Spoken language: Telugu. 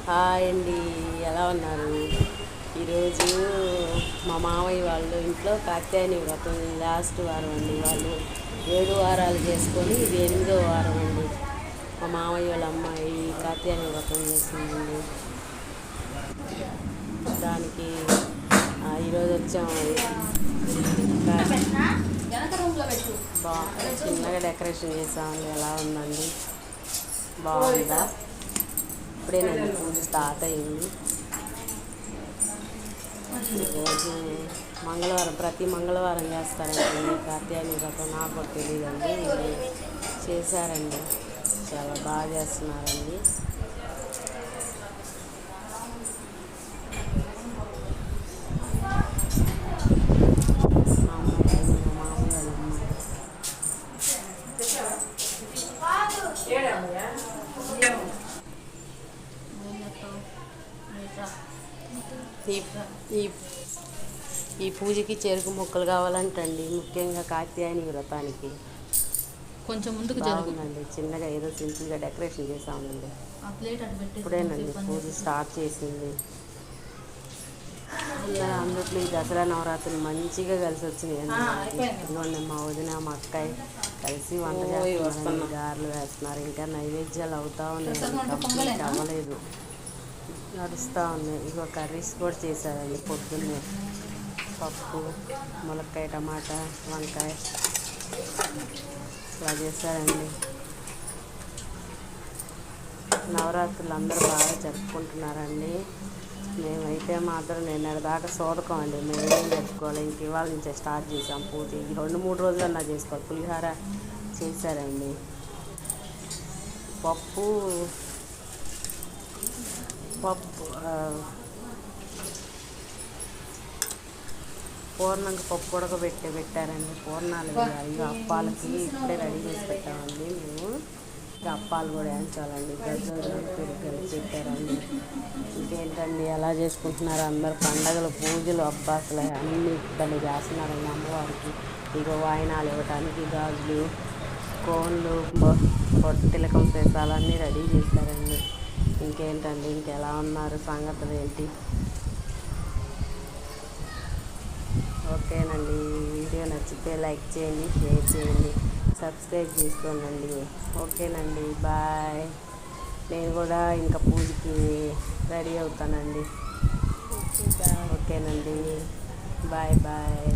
హాయ్ అండి, ఎలా ఉన్నారు? ఈరోజు మా మామయ్య వాళ్ళు ఇంట్లో కాత్యాయని వ్రతం లాస్ట్ వారం అండి. వాళ్ళు 7 వారాలు చేసుకొని ఇది 8వ వారం అండి. మా మామయ్య వాళ్ళ అమ్మాయి కాత్యాయని వ్రతం చేసిందండి. దానికి ఈరోజు వచ్చాము. చిన్నగా డెకరేషన్ చేసామండి. ఎలా ఉందండి? బాగుందా? ఇప్పుడే నేను పూజ స్టార్ట్ అయింది. ఈరోజు మంగళవారం, ప్రతి మంగళవారం చేస్తారండి కాత్యాయని వ్రతం. నాకు కూడా తెలియదండి, చేశారండి. చాలా బాగా చేస్తున్నారండి. మా మామయ్య వాళ్ళ అమ్మాయి ఈ ఈ పూజకి చెరుకు ముక్కలు కావాలంటండి, ముఖ్యంగా కాత్యాయని వ్రతానికి. కొంచెం ముందుకు బాగుందండి. చిన్నగా ఏదో సింపుల్గా డెకరేషన్ చేసామండి. ఇప్పుడేనండి పూజ స్టార్ట్ చేసింది. అందులో ఈ దసరా నవరాత్రులు మంచిగా కలిసి వచ్చినాయండి. ఇదిగోండి మా వదిన, మా అక్కయ్య కలిసి వంట చేస్తున్నారు, గారెలు వేస్తున్నారు. ఇంకా నైవేద్యాలు అవుతా ఉన్నాయి, కంప్లీట్ అవ్వలేదు, నడుస్తూ ఉన్నాయి. ఇక కర్రీస్ కూడా చేశారండి పొద్దున్నే. పప్పు, ములక్కాయ, టమాటా, వంకాయ ఇలా చేశారండి. నవరాత్రులు అందరూ బాగా జరుపుకుంటున్నారండి. మేమైతే మాత్రం నిన్నటి దాకా చూడకమండి, మేమేం జరుపుకోవాలి. ఇంక ఇవాళ నుంచే స్టార్ట్ చేసాం పూజ. ఈ 2-3 రోజులన్నా చేసుకోవాలి. పులిహార చేశారండి. పప్పు పూర్ణంగా పప్పు పెట్టారండి. పూర్ణాలు వేయాలి. అప్పాలకి ఇప్పుడే రెడీ చేసి పెట్టామండి మేము. ఇంకా అప్పాలు కూడా వేయించాలండి. గజ్జలు పెరుగు పెట్టారండి. ఇంకేంటండి, ఎలా చేసుకుంటున్నారు అందరు పండగలు, పూజలు? అబ్బా అసలు అన్ని ఇబ్బంది చేస్తున్నారండి అమ్మవారికి. ఇగో వాయినాలు ఇవ్వటానికి గాజులు, కోన్లు, తిలకం సీసాలన్నీ రెడీ చేశారండి. ఇంకేంటండి, ఇంకెలా ఉన్నారు, సంగతులు ఏంటి? ఓకేనండి, వీడియో నచ్చితే లైక్ చేయండి, షేర్ చేయండి, సబ్స్క్రైబ్ చేసుకోండి. ఓకేనండి, బాయ్. నేను కూడా ఇంకా పూజకి రెడీ అవుతానండి. ఓకేనండి, బాయ్ బాయ్.